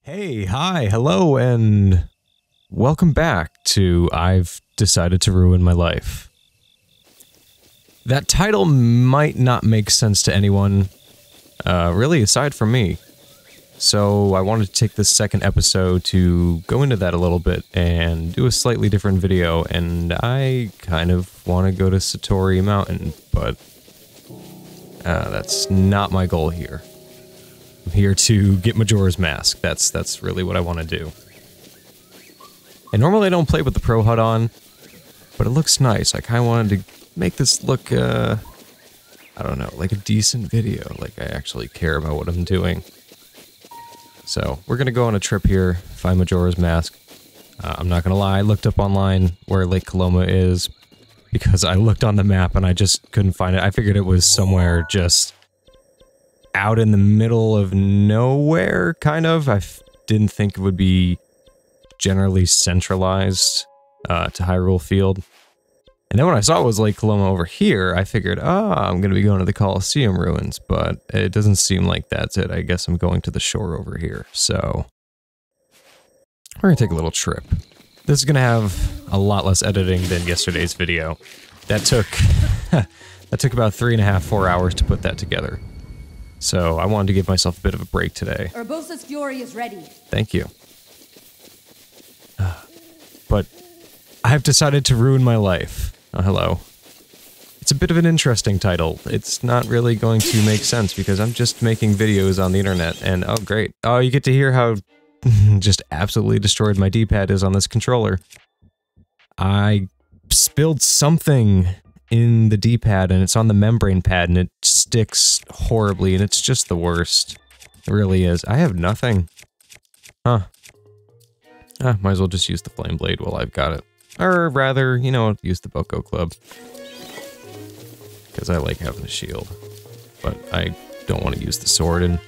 Hey, hi, hello, and welcome back to I've Decided to Ruin My Life. That title might not make sense to anyone, really aside from me. So I wanted to take this second episode to go into that a little bit and do a slightly different video, and I kind of want to go to Satori Mountain, but that's not my goal here. I'm here to get Majora's Mask. That's really what I want to do. And normally I don't play with the Pro HUD on, but it looks nice. I kind of wanted to make this look, I don't know, like a decent video. Like I actually care about what I'm doing. So we're going to go on a trip here, find Majora's Mask. I'm not going to lie, I looked up online where Lake Coloma is because I looked on the map and I just couldn't find it. I figured it was somewhere just out in the middle of nowhere, kind of. I didn't think it would be generally centralized to Hyrule Field. And then when I saw it was Lake Coloma over here, I figured, I'm going to be going to the Colosseum ruins, but it doesn't seem like that's it. I guess I'm going to the shore over here. So we're going to take a little trip. This is going to have a lot less editing than yesterday's video. That took that took about 3.5, 4 hours to put that together. So I wanted to give myself a bit of a break today. Urbosa's Fury is ready. Thank you. But I've decided to ruin my life. Oh, hello. It's a bit of an interesting title. It's not really going to make sense because I'm just making videos on the internet and oh great. Oh, you get to hear how just absolutely destroyed my D-pad is on this controller. I spilled something in the D-pad and it's on the membrane pad and it sticks horribly and it's just the worst. It really is. I have nothing. Huh. Might as well just use the flame blade while I've got it. Or rather, you know, use the Boko Club. Because I like having a shield. But I don't want to use the sword and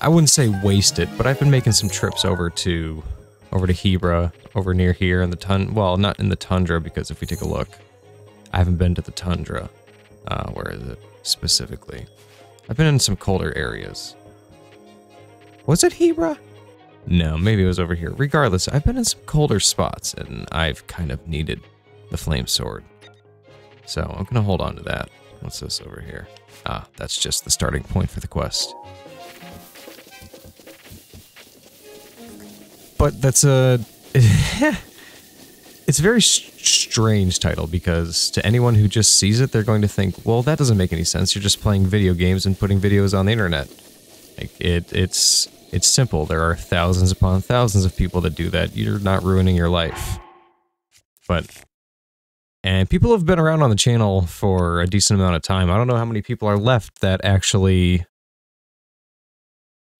I wouldn't say waste it, but I've been making some trips over to Hebra, over near here in the well, not in the tundra because if we take a look, I haven't been to the tundra. Where is it specifically? I've been in some colder areas. Was it Hebra? No, maybe it was over here. Regardless, I've been in some colder spots and I've kind of needed the flame sword. So I'm gonna hold on to that. What's this over here? That's just the starting point for the quest. But that's a... It's a very strange title because to anyone who just sees it, they're going to think, well, that doesn't make any sense. You're just playing video games and putting videos on the internet. Like, it's simple. There are thousands upon thousands of people that do that. You're not ruining your life. And people have been around on the channel for a decent amount of time. I don't know how many people are left that actually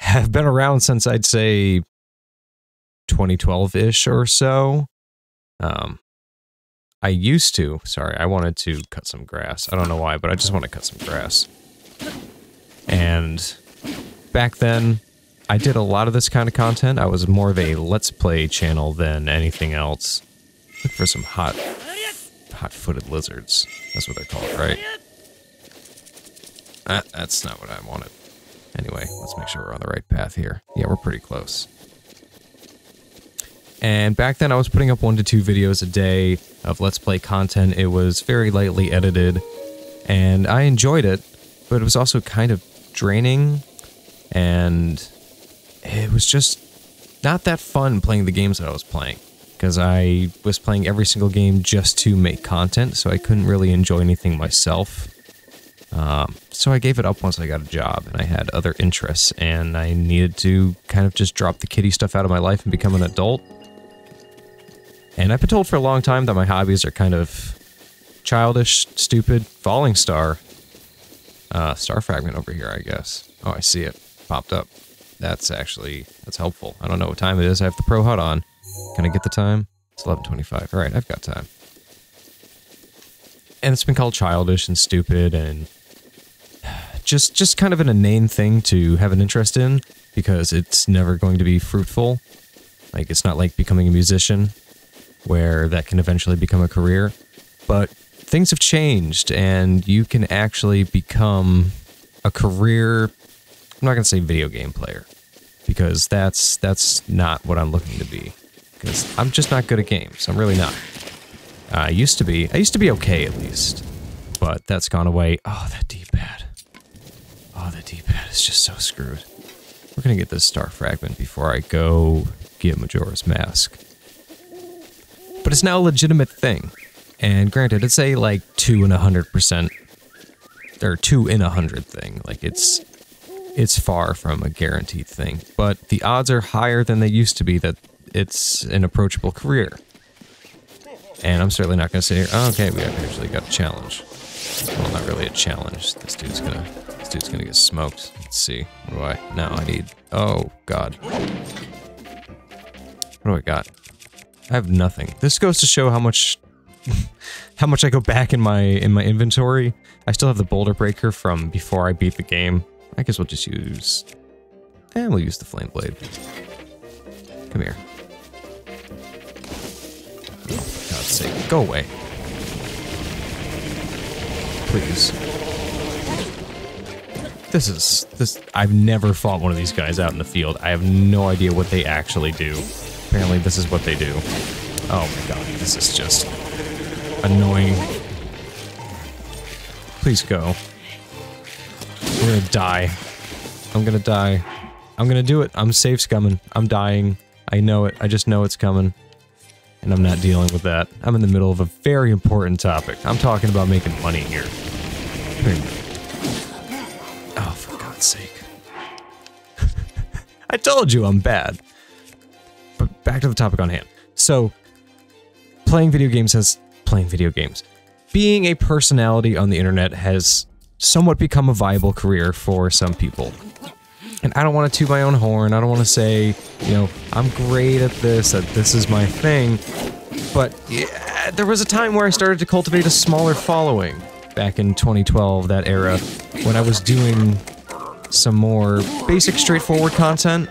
have been around since I'd say 2012-ish or so. I used to, sorry, I wanted to cut some grass. I don't know why, but I just want to cut some grass. And back then, I did a lot of this kind of content. I was more of a Let's Play channel than anything else. Look for some hot-footed lizards. That's what they're called, right? That's not what I wanted. Anyway, let's make sure we're on the right path here. Yeah, we're pretty close. And back then I was putting up 1 to 2 videos a day of Let's Play content. It was very lightly edited, and I enjoyed it, but it was also kind of draining, and it was just not that fun playing the games that I was playing, because I was playing every single game just to make content, so I couldn't really enjoy anything myself. So I gave it up once I got a job, and I had other interests, and I needed to kind of just drop the kiddie stuff out of my life and become an adult. And I've been told for a long time that my hobbies are kind of childish, stupid. Falling star. Star fragment over here, I guess. Oh, I see it. Popped up. That's helpful. I don't know what time it is. I have the Pro HUD on. Can I get the time? It's 11:25. Alright, I've got time. And it's been called childish and stupid and just kind of an inane thing to have an interest in because it's never going to be fruitful. Like, it's not like becoming a musician, where that can eventually become a career. But things have changed, and you can actually become a career, I'm not going to say video game player, because that's not what I'm looking to be. Because I'm just not good at games. I'm really not. I used to be okay at least, but that's gone away. Oh, that D-pad. Oh, the D-pad is just so screwed. We're gonna get this star fragment before I go get Majora's Mask. But it's now a legitimate thing. And granted, it's a like 2 in 100%, or 2 in 100 thing. Like it's far from a guaranteed thing. But the odds are higher than they used to be that it's an approachable career. And I'm certainly not gonna say, oh, okay, we actually got a challenge. Well, not really a challenge. This dude's gonna get smoked. Let's see. What do I? No, I need. Oh God. What do I got? I have nothing. This goes to show how much, how much I go back in my inventory. I still have the boulder breaker from before I beat the game. I guess we'll just use. We'll use the flame blade. Come here. Oh, for God's sake, go away. Please. I've never fought one of these guys out in the field. I have no idea what they actually do. Apparently this is what they do. Oh my God, this is just annoying. Please go. I'm gonna die. I'm gonna die. I'm gonna do it. I'm safe scumming. I'm dying. I know it. I just know it's coming. And I'm not dealing with that. I'm in the middle of a very important topic. I'm talking about making money here. Oh, for God's sake. I told you I'm bad. But back to the topic on hand. So, playing video games. Being a personality on the internet has somewhat become a viable career for some people. And I don't want to toot my own horn. I don't want to say, you know, I'm great at this, that this is my thing. But yeah, there was a time where I started to cultivate a smaller following. Back in 2012, that era, when I was doing some more basic, straightforward content.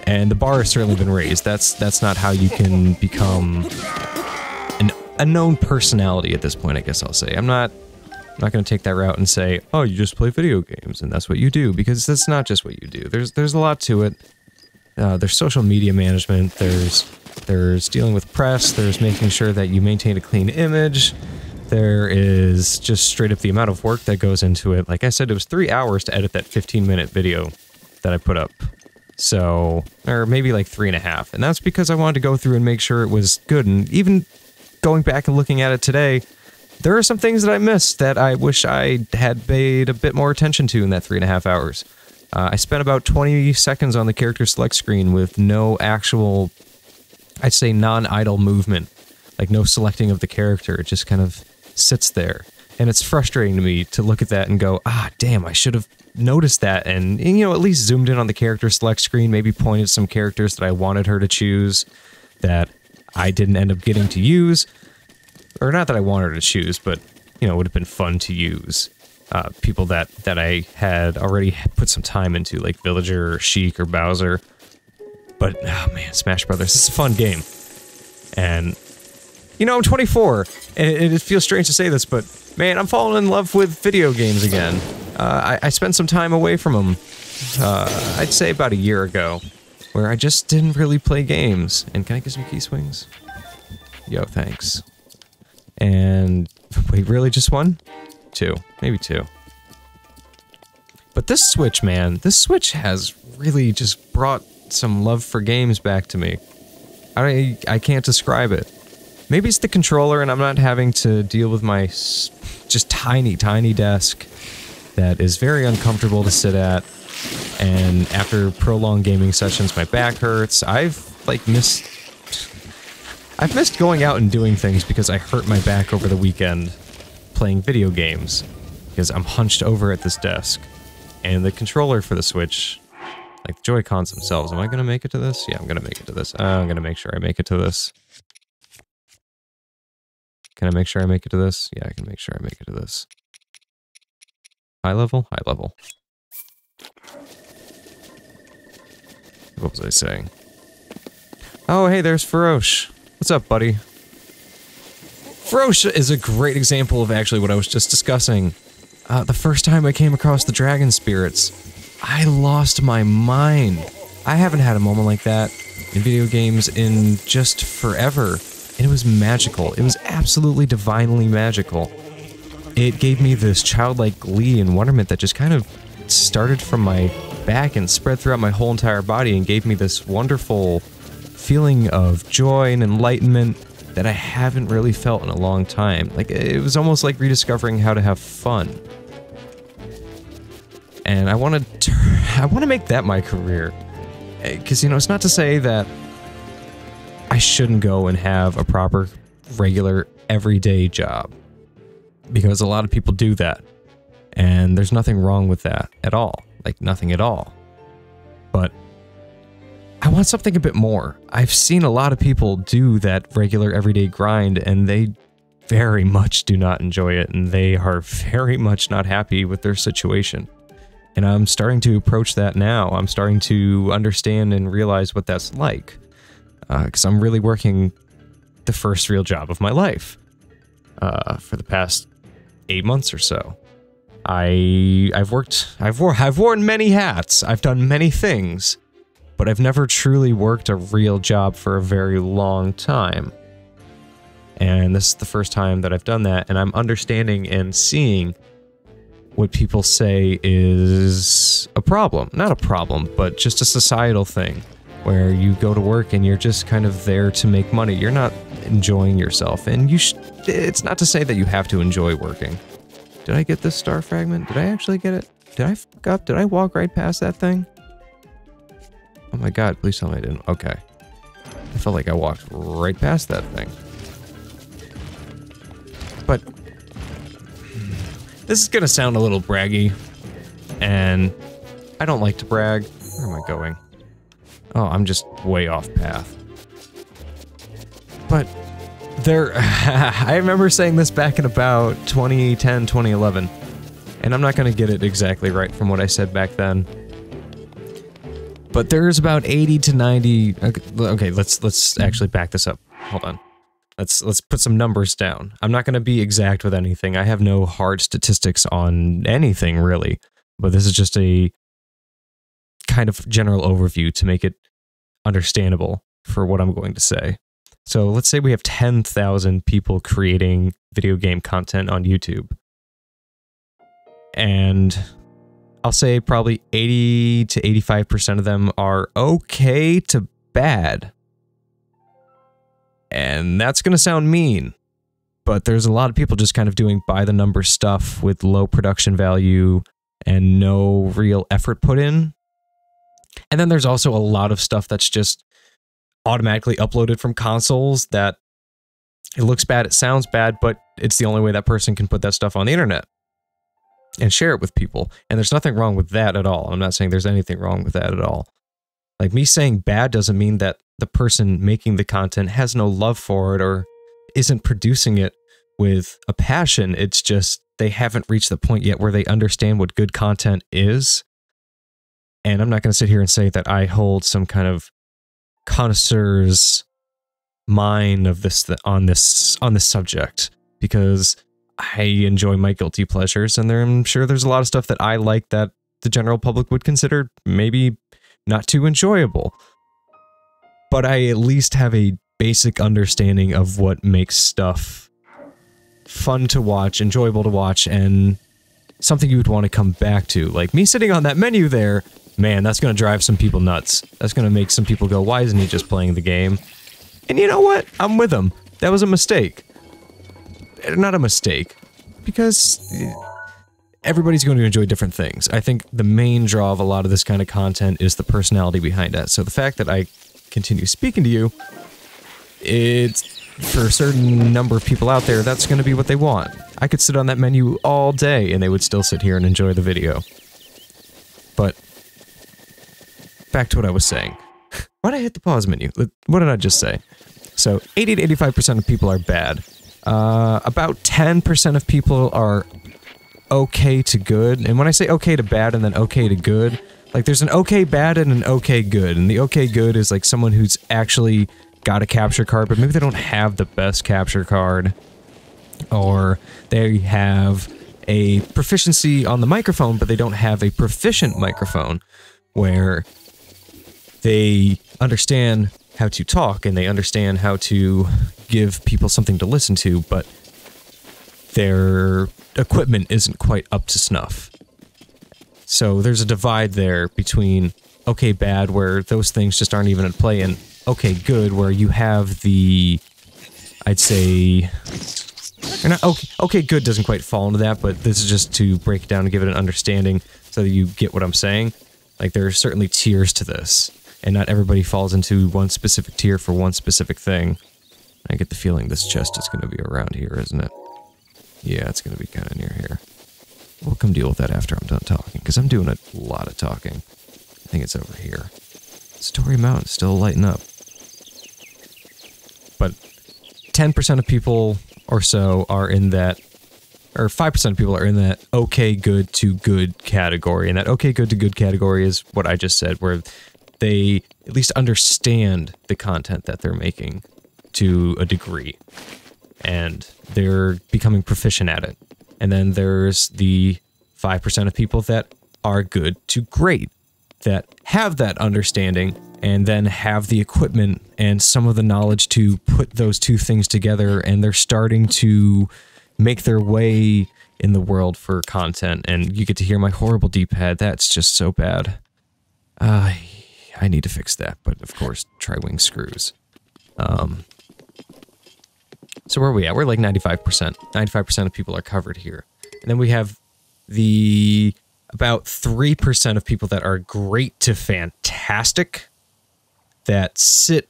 And the bar has certainly been raised. That's not how you can become a known personality at this point, I guess I'll say. I'm not going to take that route and say, oh, you just play video games and that's what you do, because that's not just what you do. There's a lot to it. There's social media management, there's dealing with press, there's making sure that you maintain a clean image, there is just straight up the amount of work that goes into it. Like I said, it was 3 hours to edit that 15-minute video that I put up. So, or maybe like 3.5, and that's because I wanted to go through and make sure it was good, and even going back and looking at it today, there are some things that I missed that I wish I had paid a bit more attention to in that 3.5 hours. I spent about 20 seconds on the character select screen with no actual, I'd say, non-idle movement. Like, no selecting of the character. It just kind of sits there. And it's frustrating to me to look at that and go, ah, damn, I should have noticed that and, you know, at least zoomed in on the character select screen, maybe pointed some characters that I wanted her to choose that I didn't end up getting to use. Or not that I wanted her to choose, but, you know, it would have been fun to use. People that I had already put some time into, like Villager or Sheik or Bowser. But, oh man, Smash Brothers, it's a fun game. And, you know, I'm 24, and it feels strange to say this, but, man, I'm falling in love with video games again. I spent some time away from them, I'd say about a year ago, where I just didn't really play games. And can I get some key swings? Yo, thanks. And, wait, really just one? Two. Maybe two. But this Switch, man, this Switch has really just brought some love for games back to me. I can't describe it. Maybe it's the controller and I'm not having to deal with my just tiny desk that is very uncomfortable to sit at. And after prolonged gaming sessions, my back hurts. I've missed going out and doing things because I hurt my back over the weekend playing video games. Because I'm hunched over at this desk. And the controller for the Switch, like the Joy-Cons themselves, am I going to make it to this? Yeah, I'm going to make it to this. I'm going to make sure I make it to this. Can I make sure I make it to this? Yeah, I can make sure I make it to this. High level? High level. What was I saying? Oh, hey, there's Ferosh. What's up, buddy? Ferosh is a great example of actually what I was just discussing. The first time I came across the dragon spirits, I lost my mind. I haven't had a moment like that in video games in just forever, and it was magical. It was absolutely divinely magical. It gave me this childlike glee and wonderment that just kind of started from my back and spread throughout my whole entire body and gave me this wonderful feeling of joy and enlightenment that I haven't really felt in a long time. Like, it was almost like rediscovering how to have fun. And I want to make that my career. Because, you know, it's not to say that I shouldn't go and have a proper, regular, everyday job. Because a lot of people do that. And there's nothing wrong with that at all. Like, nothing at all. But I want something a bit more. I've seen a lot of people do that regular everyday grind, and they very much do not enjoy it, and they are very much not happy with their situation. And I'm starting to approach that now. I'm starting to understand and realize what that's like. Because I'm really working the first real job of my life. For the past 8 months or so. I've worn many hats. I've done many things. But I've never truly worked a real job for a very long time. And this is the first time that I've done that, and I'm understanding and seeing what people say is a problem. Not a problem, but just a societal thing, where you go to work and you're just kind of there to make money. You're not enjoying yourself, and it's not to say that you have to enjoy working. Did I get this star fragment? Did I actually get it? Did I fuck up? Did I walk right past that thing? Oh my god, please tell me I didn't. Okay. I felt like I walked right past that thing. But this is gonna sound a little braggy, and I don't like to brag. Where am I going? Oh, I'm just way off path. But I remember saying this back in about 2010, 2011, and I'm not gonna get it exactly right from what I said back then. But there's about 80 to 90... Okay, let's actually back this up. Hold on. Let's put some numbers down. I'm not going to be exact with anything. I have no hard statistics on anything, really. But this is just a kind of general overview to make it understandable for what I'm going to say. So let's say we have 10,000 people creating video game content on YouTube. And I'll say probably 80 to 85% of them are okay to bad. And that's going to sound mean, but there's a lot of people just kind of doing by-the-numbers stuff with low production value and no real effort put in. And then there's also a lot of stuff that's just automatically uploaded from consoles that it looks bad, it sounds bad, but it's the only way that person can put that stuff on the internet and share it with people. And there's nothing wrong with that at all. I'm not saying there's anything wrong with that at all. Like, me saying bad doesn't mean that the person making the content has no love for it or isn't producing it with a passion. It's just they haven't reached the point yet where they understand what good content is. And I'm not going to sit here and say that I hold some kind of connoisseur's mind of this on this subject, because I enjoy my guilty pleasures, and I'm sure there's a lot of stuff that I like that the general public would consider maybe not too enjoyable. But I at least have a basic understanding of what makes stuff fun to watch, enjoyable to watch, and something you would want to come back to. Like, me sitting on that menu there, man, that's going to drive some people nuts. That's going to make some people go, why isn't he just playing the game? And you know what? I'm with him. That was a mistake. Not a mistake, because everybody's going to enjoy different things. I think the main draw of a lot of this kind of content is the personality behind it. So the fact that I continue speaking to you, it's, for a certain number of people out there, that's going to be what they want. I could sit on that menu all day and they would still sit here and enjoy the video. But back to what I was saying. Why did I hit the pause menu? What did I just say? So 80 to 85% of people are bad. About 10% of people are okay to good. And when I say okay to bad and then okay to good, like, there's an okay bad and an okay good. And the okay good is like someone who's actually got a capture card, but maybe they don't have the best capture card. Or they have a proficiency on the microphone, but they don't have a proficient microphone, where they understand how to talk and they understand how to give people something to listen to, but their equipment isn't quite up to snuff. So there's a divide there between okay, bad, where those things just aren't even at play, and okay, good, where you have the, I'd say, or not, okay, good doesn't quite fall into that, but this is just to break it down and give it an understanding so that you get what I'm saying. Like, there are certainly tiers to this, and not everybody falls into one specific tier for one specific thing. I get the feeling this chest is going to be around here, isn't it? Yeah, it's going to be kind of near here. We'll come deal with that after I'm done talking, because I'm doing a lot of talking. I think it's over here. Story Mountain's still lighting up. But 10% of people or so are in that, or 5% of people are in that okay, good to good category. And that okay, good to good category is what I just said, where they at least understand the content that they're making to a degree. And they're becoming proficient at it. And then there's the 5% of people that are good to great, that have that understanding and then have the equipment and some of the knowledge to put those two things together, and they're starting to make their way in the world for content. And you get to hear my horrible D-pad. That's just so bad. I need to fix that, but of course, tri-wing screws. So where are we at? We're like 95%. 95% of people are covered here. And then we have the about 3% of people that are great to fantastic, that sit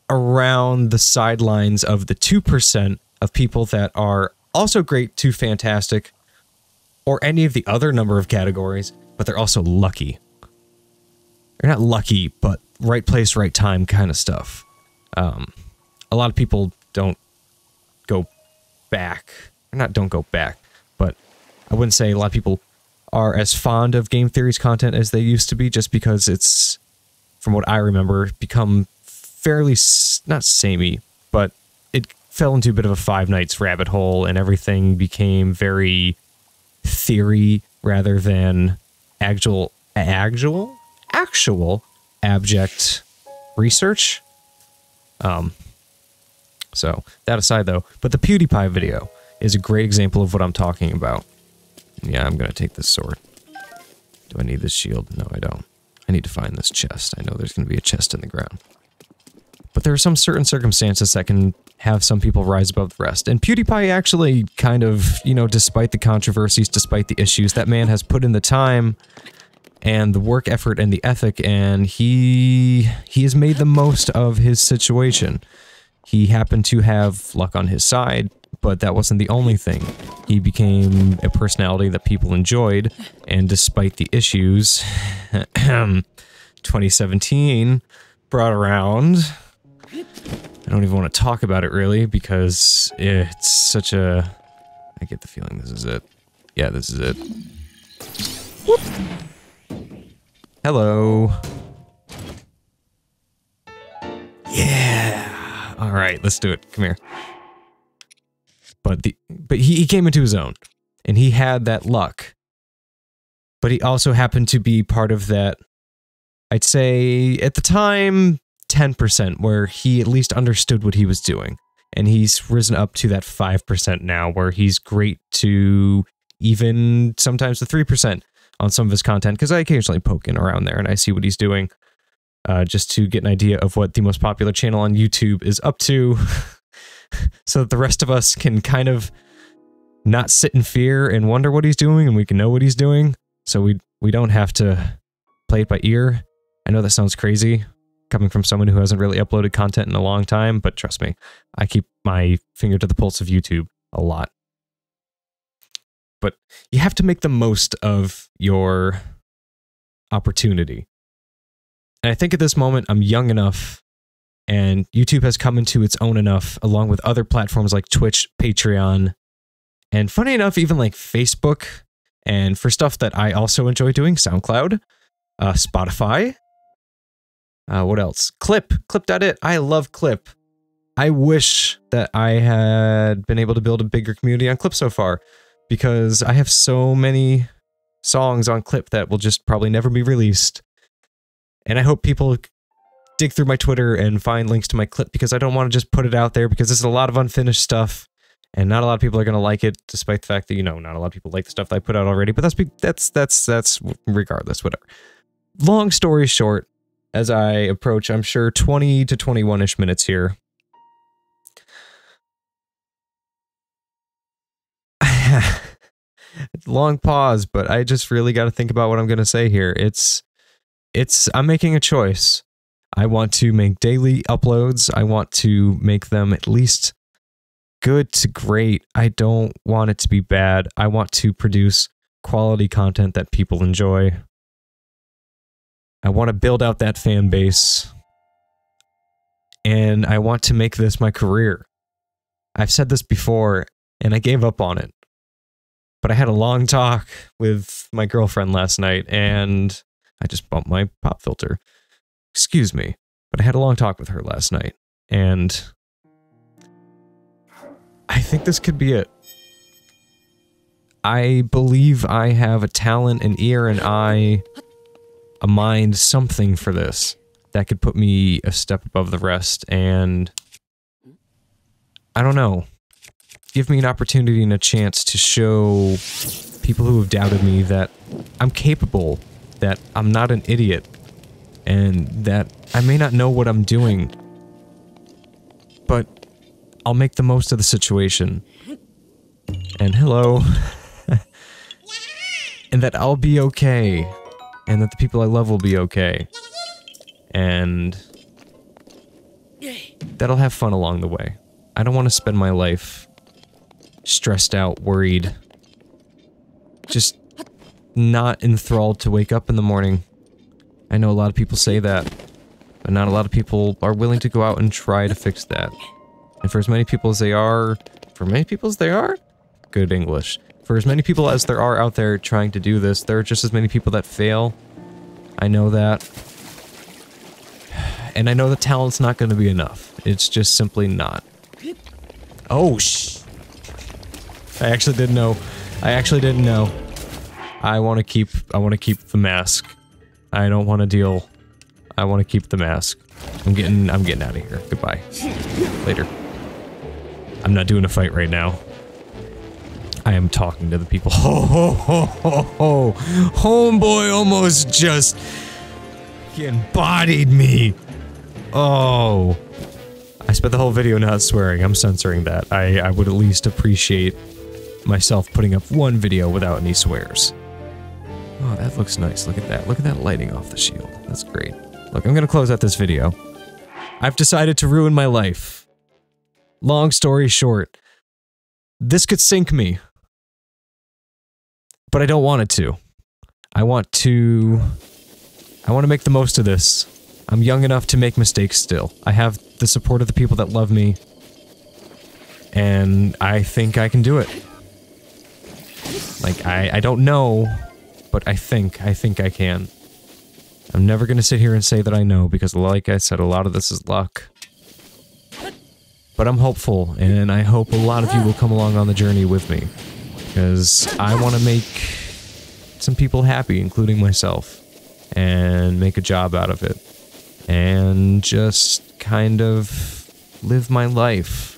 around the sidelines of the 2% of people that are also great to fantastic, or any of the other number of categories, but they're also lucky. They're not lucky, but right place, right time kind of stuff. A lot of people don't go back. Or not don't go back, but I wouldn't say a lot of people are as fond of game theory's content as they used to be, just because it's, from what I remember, become fairly, not samey, but it fell into a bit of a Five Nights rabbit hole, and everything became very theory rather than actual abject research. So, that aside though, but the PewDiePie video is a great example of what I'm talking about. Yeah, I'm gonna take this sword. Do I need this shield? No, I don't. I need to find this chest. I know there's gonna be a chest in the ground. But there are some certain circumstances that can have some people rise above the rest. And PewDiePie actually kind of, you know, despite the controversies, despite the issues, that man has put in the time and the work effort and the ethic, and he has made the most of his situation. He happened to have luck on his side, but that wasn't the only thing. He became a personality that people enjoyed, and despite the issues, 2017 brought around. I don't even want to talk about it really, because it's such a... I get the feeling this is it. Yeah, this is it. Whoop. Hello. Yeah. All right, let's do it. Come here. But he came into his own, and he had that luck. But he also happened to be part of that, I'd say, at the time, 10%, where he at least understood what he was doing. And he's risen up to that 5% now, where he's great to even sometimes the 3% on some of his content, because I occasionally poke in around there and I see what he's doing, just to get an idea of what the most popular channel on YouTube is up to, so that the rest of us can kind of not sit in fear and wonder what he's doing, and we can know what he's doing, so we don't have to play it by ear. I know that sounds crazy, coming from someone who hasn't really uploaded content in a long time, but trust me, I keep my finger to the pulse of YouTube a lot. But you have to make the most of your opportunity. And I think at this moment, I'm young enough, and YouTube has come into its own enough, along with other platforms like Twitch, Patreon, and funny enough, even like Facebook, and for stuff that I also enjoy doing, SoundCloud, Spotify, what else? Clip.it. I love Clip. I wish that I had been able to build a bigger community on Clip so far, because I have so many songs on Clip that will just probably never be released. And I hope people dig through my Twitter and find links to my clip because I don't want to just put it out there because this is a lot of unfinished stuff and not a lot of people are going to like it, despite the fact that, you know, not a lot of people like the stuff that I put out already, but that's regardless, whatever. Long story short, as I approach, I'm sure 20 to 21-ish minutes here. Long pause, but I just really got to think about what I'm going to say here. I'm making a choice. I want to make daily uploads. I want to make them at least good to great. I don't want it to be bad. I want to produce quality content that people enjoy. I want to build out that fan base. And I want to make this my career. I've said this before, and I gave up on it. But I had a long talk with my girlfriend last night, and I just bumped my pop filter. Excuse me. But I had a long talk with her last night, and I think this could be it. I believe I have a talent, an ear, an eye, a mind, something for this that could put me a step above the rest, and I don't know. Give me an opportunity and a chance to show people who have doubted me that I'm capable, that I'm not an idiot, and that I may not know what I'm doing, but I'll make the most of the situation. And hello. And that I'll be okay, and that the people I love will be okay, and that I'll have fun along the way. I don't want to spend my life stressed out, worried, just not enthralled to wake up in the morning. I know a lot of people say that, but not a lot of people are willing to go out and try to fix that. And for as many people as they are, good English. For as many people as there are out there trying to do this, there are just as many people that fail. I know that. And I know the talent's not going to be enough. It's just simply not. Oh, I actually didn't know. I want to keep the mask. I don't want to deal. I want to keep the mask. I'm getting out of here. Goodbye. Later. I'm not doing a fight right now. I am talking to the people. Ho ho ho ho ho. Homeboy almost just embodied me. Oh. I spent the whole video not swearing. I'm censoring that. I would at least appreciate myself putting up one video without any swears. Oh, that looks nice. Look at that. Look at that lighting off the shield. That's great. Look, I'm gonna close out this video. I've decided to ruin my life. Long story short, this could sink me. But I don't want it to. I want to make the most of this. I'm young enough to make mistakes still. I have the support of the people that love me. And I think I can do it. Like, I don't know, but I think I can. I'm never gonna sit here and say that I know, because like I said, a lot of this is luck. But I'm hopeful, and I hope a lot of you will come along on the journey with me. Because I want to make some people happy, including myself. And make a job out of it. And just kind of live my life.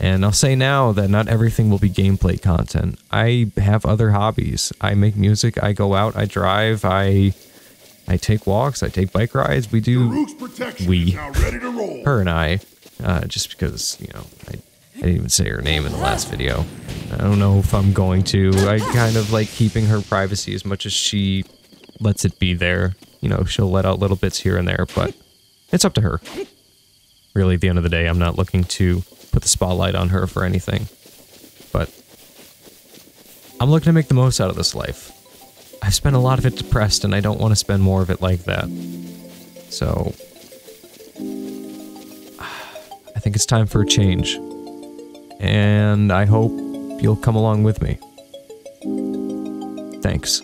And I'll say now that not everything will be gameplay content. I have other hobbies. I make music, I go out, I drive, I take walks, I take bike rides, we do... Her and I, just because, you know, I didn't even say her name in the last video. I don't know if I'm going to. I kind of like keeping her privacy as much as she lets it be there. You know, she'll let out little bits here and there, but it's up to her. Really, at the end of the day, I'm not looking to put the spotlight on her for anything. But I'm looking to make the most out of this life. I've spent a lot of it depressed, and I don't want to spend more of it like that. So I think it's time for a change. And I hope you'll come along with me. Thanks.